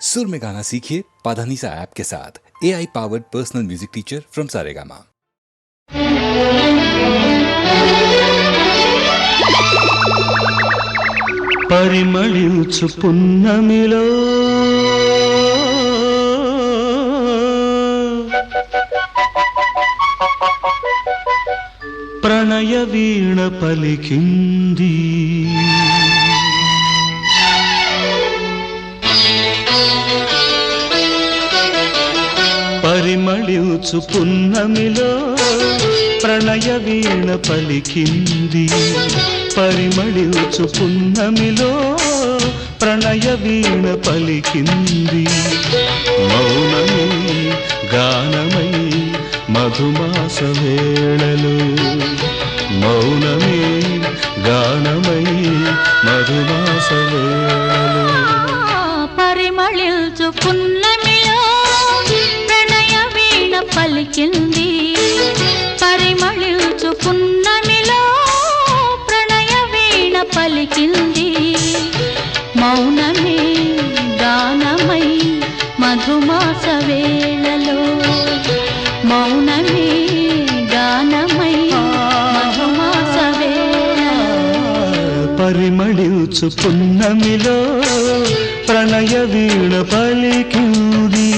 सुर में गाना सीखिए पाधानीसा ऐप के साथ। AI powered personal music teacher from Saregama. పరిమళించు పున్నమిలో ప్రణయ వీణ పలికింది. పరిమళించు పున్నమిలో ప్రణయ వీణ పలికింది. పరిమళించు పున్నమిలో ప్రణయ వీణ పలికింది. మౌనమే గానమై మధుమాస వేళలు, మౌనమే గానమై మధుమాస వేళలు. పరిమళించు పున్నమిలో ప్రణయ వీణ పలికింది. పరిమళించు పున్నమిలో ప్రణయ వీణ పలికింది. మౌనమే గానమై మధుమాస వేళలో, మౌనమే గానమై మధుమాస వేళలో. పరిమళించు పున్నమిలో ప్రణయ వీణ పలికింది.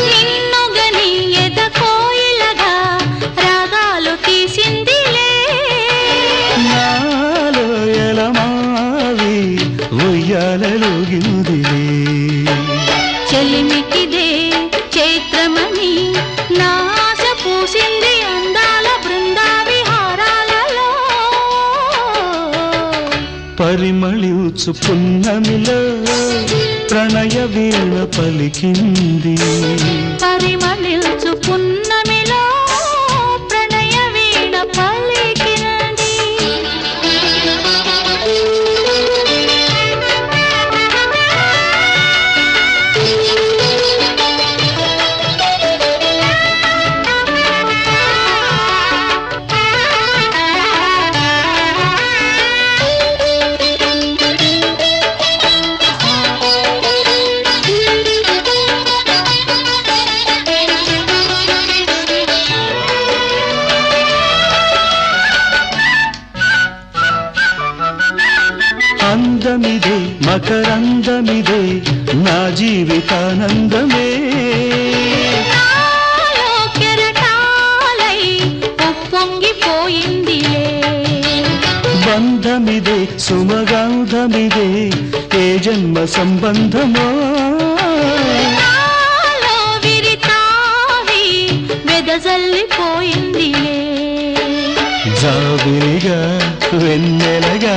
నిన్నుగని ఎద కోయిలగా రాగాలు తీసిందిలే. నాలో ఎలమావి ఉయ్యాలలుగిందిలే. చెలిమికిదే చైత్రమని నాశ పూసింది అందాల బృందా విహారాలలో. పరిమళించు పున్నమిలో ప్రణయ వీణ పలికింది. పరిమళించు పున్నమిలో ప్రణయ వీణ పలికింది. అందమిదే మకరందమిదే నా జీవితానందమే. నాలో కెరటాలై ఉప్పొంగిపోయిందిలే. బంధమిదే సుమగంధమిదే ఏ జన్మ సంబంధమో. నాలో విరితావి వెదజల్లిపోయిందిలే. జాబిలిగా వెన్నెలగా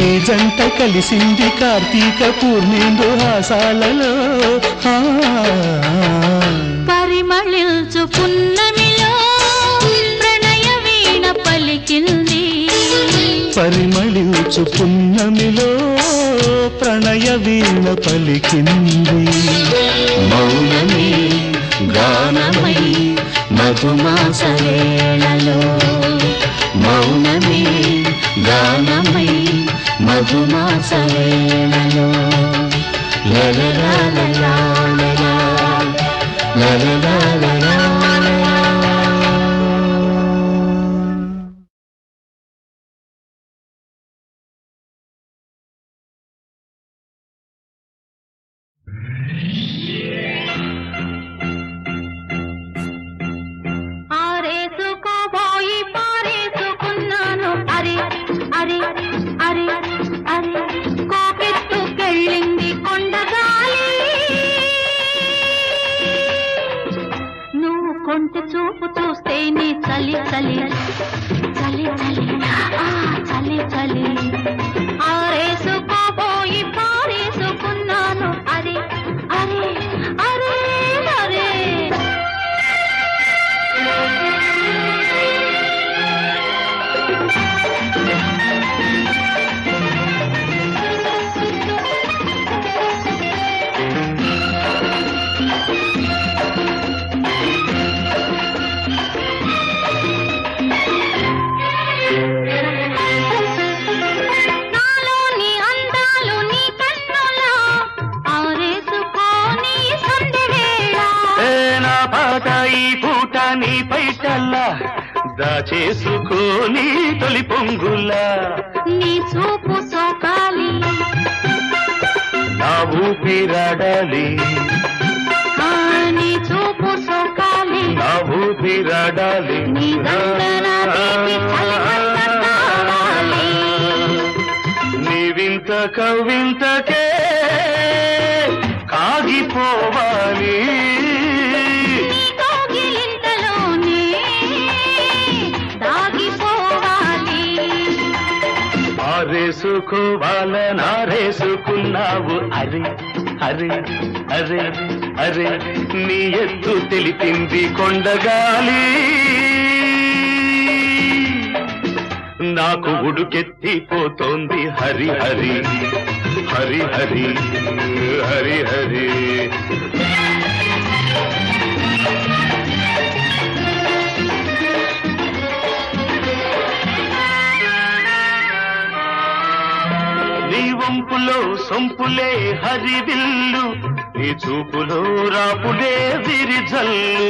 ఈ జంట కలిసింది కార్తీక పూర్ణిందు హాసాలలో. పరిమళించు పున్నమిలో ప్రణయ వీణ పలికింది. పరిమళించు పున్నమిలో ప్రణయ వీణ పలికింది. మౌనమే గానమై మధుమాస వేళలో, మౌనమే గానమై మధుమాస వేళలో. లలలాలలా లలలాలలా. ఆరేసుకోబోయి పారేసుకున్నాను. అరే అరే అరే అరే కోకెత్తుకెళ్ళి కొంటె చూపు చూస్తేనే చలి చలి చలి చలి ఆ చలి చలి ఆరేసుకోపోయి పారేసుకున్నాను అరే అరే అరే అరే ఈ పూట నీ పైటల్లా దాచేసుకోని తొలి పొంగులా నీ చూపు సోకాలి నా ఊపిరాడాలి నీ చూపు సోకాలి నా ఊపిరాడాలి నీ దండన తీపి చలిమంట కావాలి. నీ వింత కవింతకే కాగిపోవాలి ఆరేసుకోవాలనారేసుకున్నావు అరే అరే అరే అరే నీ ఎత్తు తెలిపింది కొండగాలి నాకు ఉడుకెత్తిపోతోంది హరి హరి హరి హరి హరి హరి నీ వంపులో సొంపులే హరివిల్లు నీ చూపులో రాపులే విరిజల్లు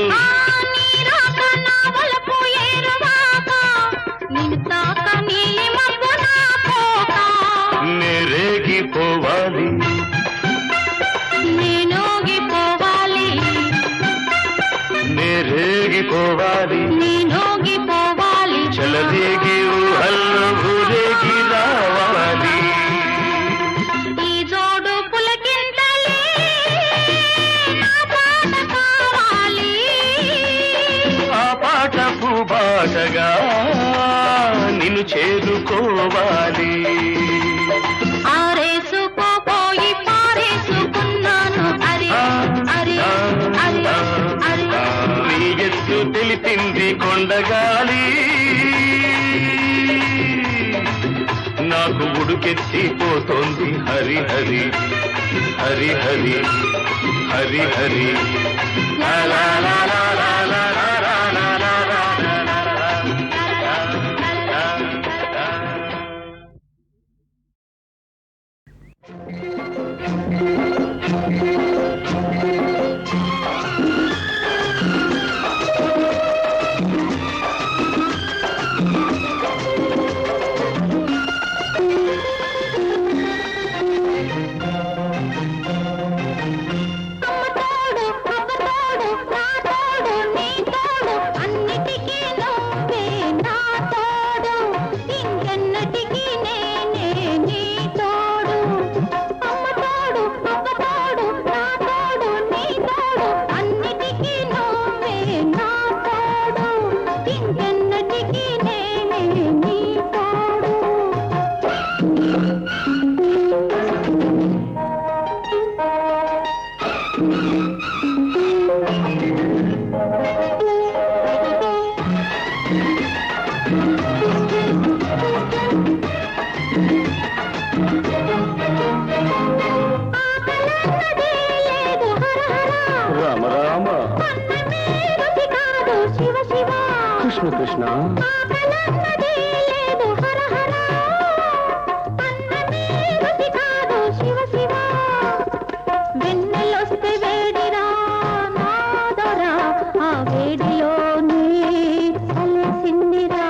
నేరేగిపోవాలి నేనోగిపోవాలి నేరేగిపోవాలి నేనోగిపోవాలి చలదేగి ఊహల్లో ఊరేగి రావాలి ఈ జోడు పులకింతలే నా పాట కావాలి ఆ పాట పూబాటగా నిన్ను చేరుకోవాలి ఆరేసుకోపోయి పారేసుకున్నాను అరే అరే అరే అరే నీ ఎత్తు తెలిపింది కొండగాలి నాకు ఉడుకెత్తిపోతోంది హరి హరి హరి హరి హరి హరి లా లా లా లా లా లా లా లా లా లా రామ రామ కృష్ణ కృష్ణ వెన్నెలొస్తే వేడిరా నాదరా ఆ వేడిలోనే అలసిందిరా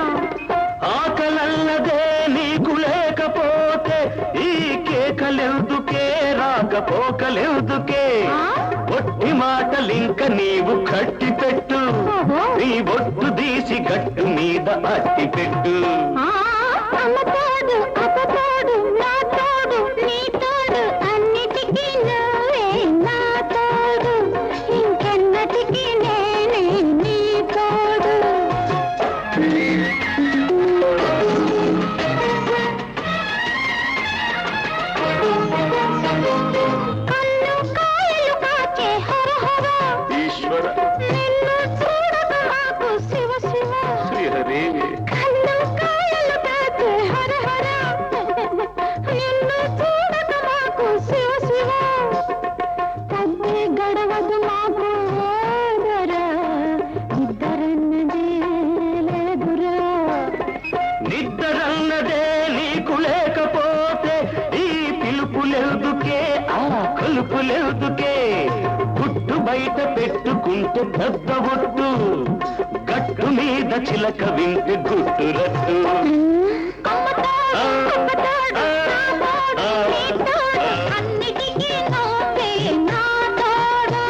ఆకలన్నదే నీకు లేకపోతే ఈ కేకలెందుకే రాకపోకలెందుకే ఒట్టి మాటలింక నీవు కట్టి పెట్టు నీ బొట్టు తీసి గట్టు మీద అట్టి పెట్టు అమ్మతోడు అప్పతోడు నా తోడు నీ తోడు అన్నిటికీ నువ్వే నా తోడు ఇంకెన్నటికీ నేనే నీ ఎందుకే ఆ కొలుపులెందుకే గుట్టు బయట పెట్టుకుంటే పెద్ద ఒట్టు గట్టు మీద చిలక వింటే గుట్టు రట్టు అన్నిటికీ నువ్వే నా తోడు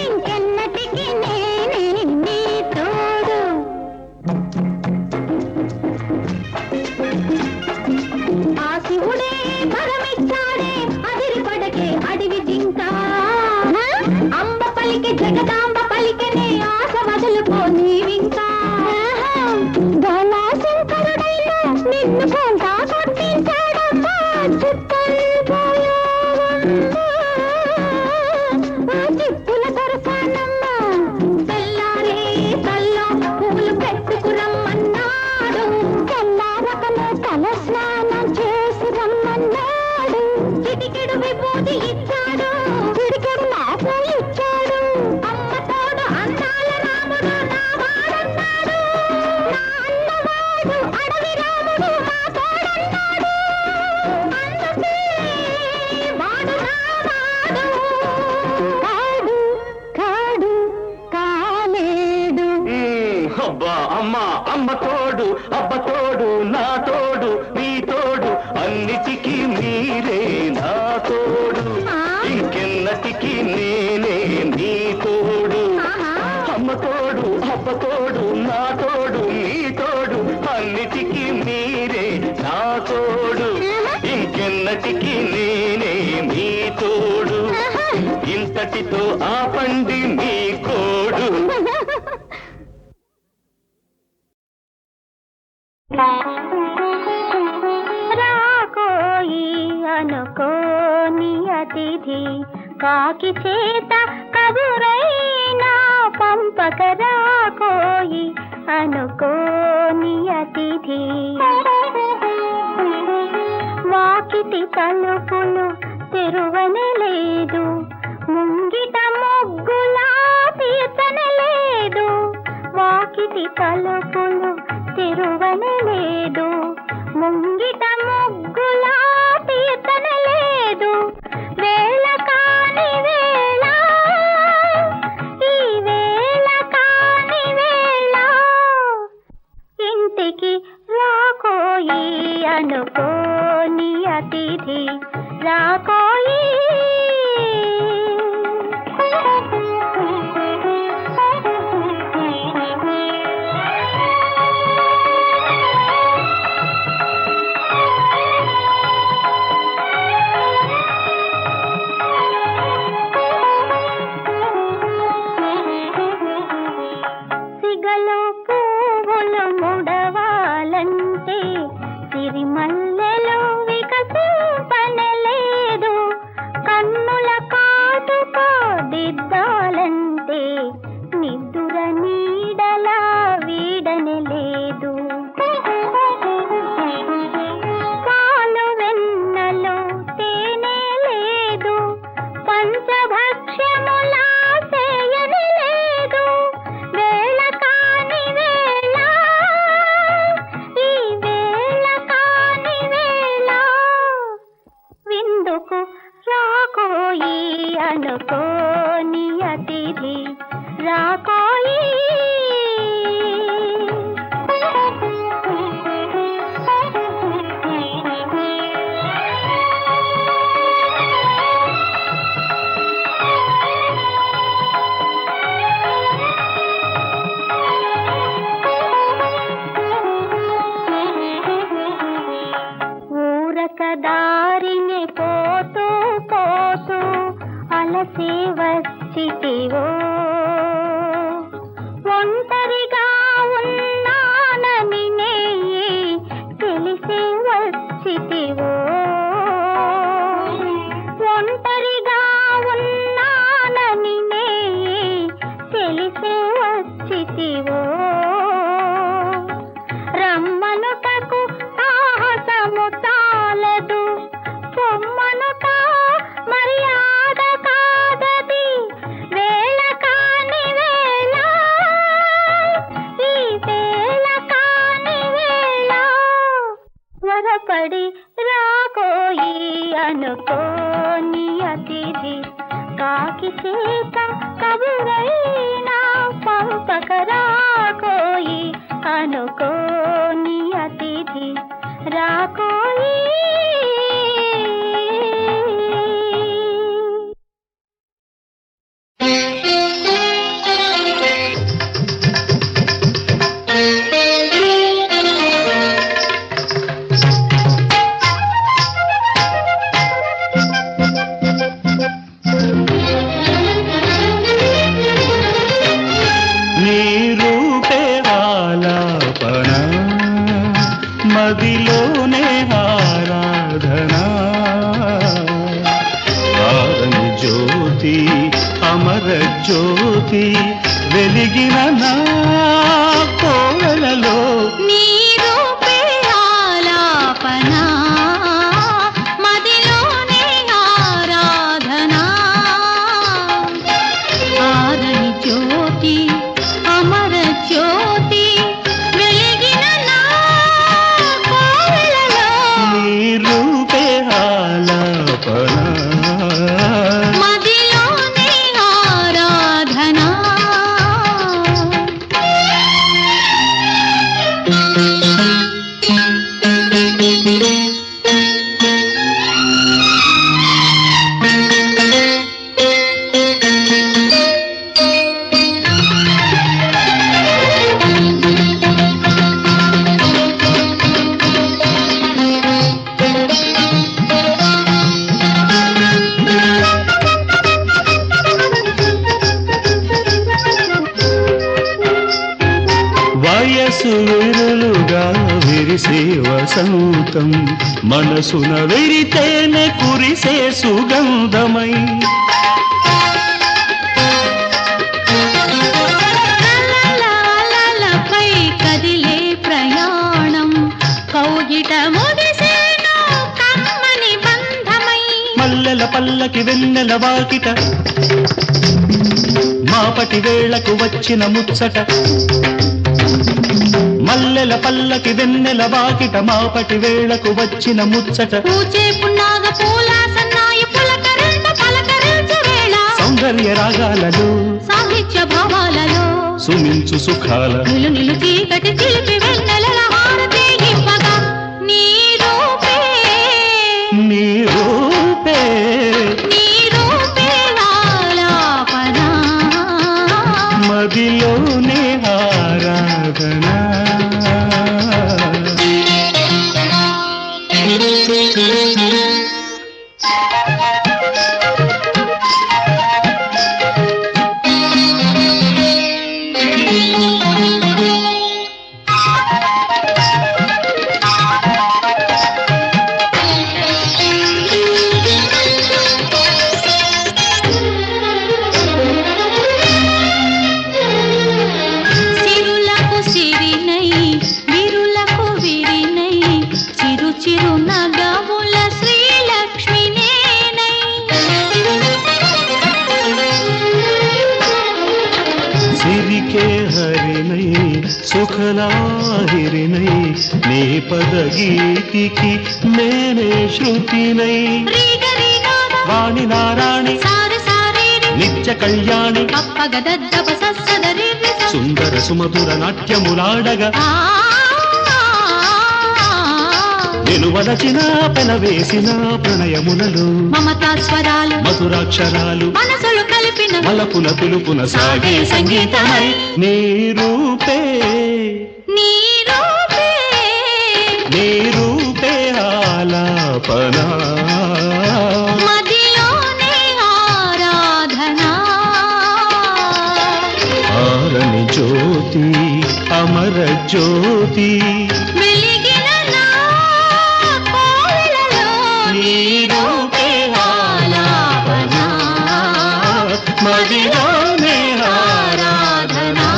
ఇంకెన్నటికీ నేనే నీ తోడు ఆ శివుడే వరమిచ్చాడే అదిరిపడకే అడివి జింక అంబ పలికే జగదాంబ పలికెనే ఆశ వదులుకో నీవింకా శంకరుడైనా నిన్ను కొంటా కొట్టించాడమ్మా చిప్పుల దొరసానమ్మా తెల్లారే తల్లో పూలు పెట్టుకురమ్మన్నాడు తెల్లారకనే తల స్నానం చేసి రమ్మన్నాడు చిటికెడు విభూతి ఇచ్చాడు చిటికెడు నాకు ఇచ్చాడు అమ్మ తోడు అందాల రాముడు నా వాడన్నాడు నా అన్నవాడు అడవి రాముడు మా తోడన్నాడు అందుకే వాడు నా వాడు కాడు కాలేడు అబ్బా అమ్మ అమ్మ తోడు అబ్బ తోడు నా తోడు నీ తోడు అన్నిటికీ మీరే నా తోడు ఇంకెన్నటికీ నేనే నీ తోడు అమ్మ తోడు అబ్బ తోడు నా తోడు నీ తోడు అన్నిటికీ మీరే నా తోడు ఇంకెన్నటికీ నేనే నీ తోడు ఇంతటితో ఆపండి మీ కోడు రాకోయి అనుకోని అతిథి కాకి చేత కబురైనా పంపక రాకోయి అనుకోని అతిథి వాకిటి తలుపులు తెరువనే లేదు ముంగిట ముగ్గులా తీర్చనే లేదు వాకిటి తలుపులు తెరువనే లేదు ముంగిట ముగ్గులా తీర్చనే లేదు వేళ కాని వేళ ఈ వేళ కాని వేళ ఇంటికి రాకోయి అనుకోని అతిథి రాకోయి సిగలో పువ్వులు ముడవాలంటే సిరిమల్లెలు వికసింపనలేదు కన్నుల కాటుక దిద్దాలంటే నిద్దుర నీడలా వీడనలేదు పాలు వెన్నలో తేనె లేదు పంచభక్ష్యములా చేయని లేదు వేళ కాని వేళ ఈ వేళ కాని వేళ విందుకు రాకోయి అనుకోని అతిథి రాకోయి ఊరక దారిని పోతూ పోతూ అలసి వచ్చితివో ఒంటరిగా ఉన్నానని నెయ్యి తెలిసి వచ్చితివో ఒంటరిగా ఉన్నానని నెయ్యి తెలిసి వచ్చితివో రమ్మనుటకు సాహసము చాలదు పొమ్మనుట మర్యాద కాదది వేళ కంటి చేత కబురైనా పంపకరాకోయి అనుకోని అతిథి రాకోయి మదిలోనే ఆరాధనా ఆరని జ్యోతి అమర జ్యోతి వెలిగిన నా కోవెలలో నీ రూపే ఆలాపనా మదిలోనే ఆరాధనా ఆరని జ్యోతి అమర జ్యోతి వెలిగిన నా కోవెలలో నీ రూపే ఆలాపనా మదిలోనే ఆరాధనా వయసు విరులుగా విరిసే వసంతం మనసున విరితేనే కురిసే సుగంధమై లలలలలపై కదిలే ప్రయాణం కౌగిట ముగిసేను కమ్మని బంధమై మల్లెల పల్లకి వెన్నెల వాకిట మాపటి వేళకు వచ్చిన ముచ్చట మల్లెల పల్లకి వెన్నెల వాకిట మాపటి వేళకు వచ్చిన ముచ్చట పూచే పున్నాగ పూల సన్నాయి పులకరింత పలకరించు వేళ సౌందర్య రాగాలలో సాహిత్య భావాలలో సుమించు సుఖాల నిలు నిలు చీకటి చిలిపి వెన్నెలల హారతి ఇవ్వగా నీ రూపే నీ రూపే నీ రూపే ఆలాపనా మదిలోనే ఆరాధనా సిరులకు సిరినై విరులకు విరినై చిరు చిరు నగముల శ్రీలక్ష్మి నేనై సిరికే హరినై సుఖలాహిరినై నీ పద గీతికి నేనే శృతినై రీగరీగాద వాణి నారాణి సారి సారీరి నిత్య కళ్యాణి కప్పగదద్దప సస్సదరిర్రి స సుందర సుమధుర నాట్యములాడగా నేను వలచిన పెన వేసిన ప్రణయములలో మమతా స్వరాలు మధురాక్షరాలు మనసులు కలిపిన మలపుల పిలుపున సాగే సంగీతమై నీ రూపే నీ రూపే నీ రూపే ఆలాపనా మదిలోనే ఆరాధనా ఆరని జ్యోతి అమర జ్యోతి వెలిగిన నా కోవెలలో నీ రూపే ఆలాపనా మదిలోనే ఆరాధనా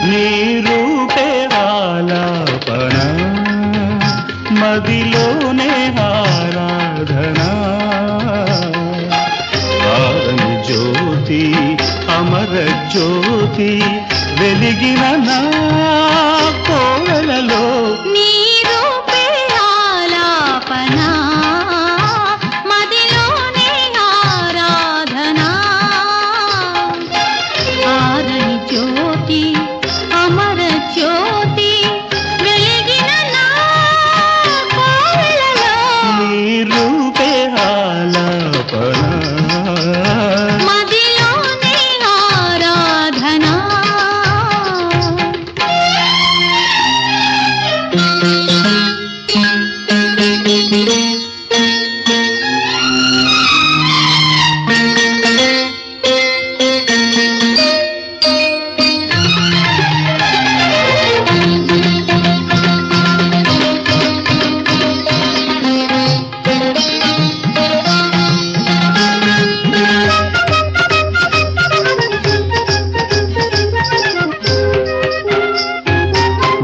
నీ రూపే ఆలాపనా మదిలో అమర జ్యోతి వెలిగిన నా కోవెలలో నీ రూపే ఆలాపన మదిలోనే ఆరాధన ఆరని జ్యోతి అమర జ్యోతి వెలిగిన నా కోవెలలో నీ రూపే ఆలాపన మదిలోనే ఆరాధన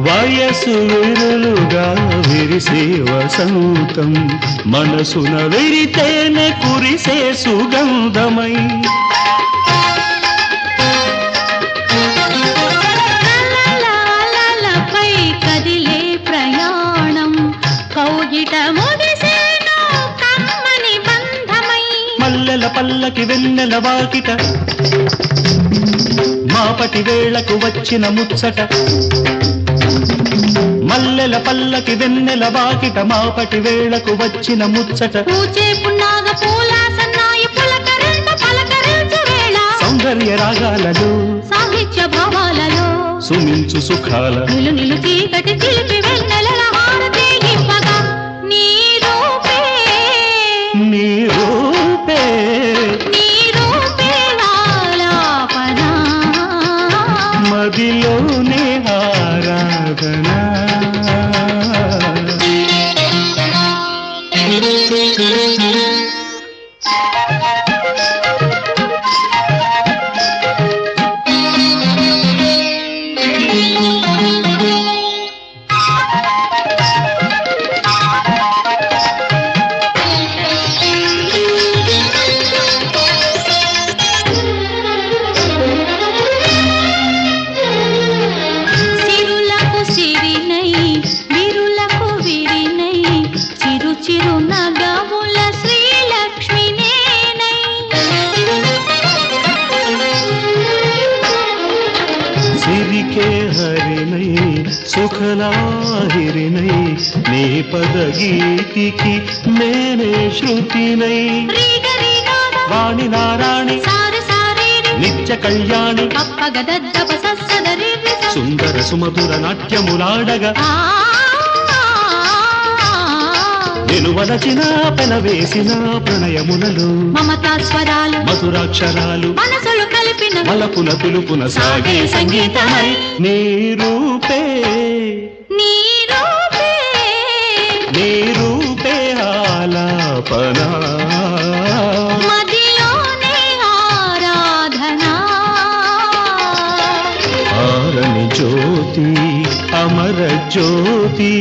వయసు విరులుగా విరిసే వసంతం మనసున విరితేనే కురిసే సుగంధమై అలలపై కదిలే ప్రయాణం కౌగిట ముగిసేను కమ్మని బంధమై మల్లెల పల్లకి వెన్నెల వాకిట మాపటి వేళకు వచ్చిన ముచ్చట మల్లెల పల్లకి వెన్నెల వాకిట మాపటి వేళకు వచ్చిన ముచ్చట పూచే పున్నాగ పూల సన్నాయి పులకరింత పలకరించే వేళ సౌందర్య రాగాలలో సాహిత్య భావాలలో సుమించు సుఖాల నిలు నిలు చీకటి చిలిపి వెన్నెలల హారతి ఇవ్వగా నీ రూపే నీ రూపే నీ రూపే ఆలాపన మదిలోనే ఆరాధన సిరులకు సిరినై విరులకు విరినై చిరు చిరు నగముల శ్రీలక్ష్మి నేనై సిరికే హరినై సుఖలాహిరినై నీ పద గీతికి నేనే శృతినై రీగ రీగాద వాణి నారాణి సారి సారీరి నిత్య కళ్యాణి కప్పగదద్దప సస్సదరి సుందర సుమధుర నాట్యములాడగా నిలువలచిన పెనవేసిన ప్రణయములలో మమతా స్వరాలు మధురాక్షరాలు మనసులు కలిపిన మలపుల పిలుపున సాగే సంగీతమై నీ రూపే నీ రూపే నీ రూపే ఆలాపన మదిలోనే ఆరాధన ఆరని జ్యోతి అమర జ్యోతి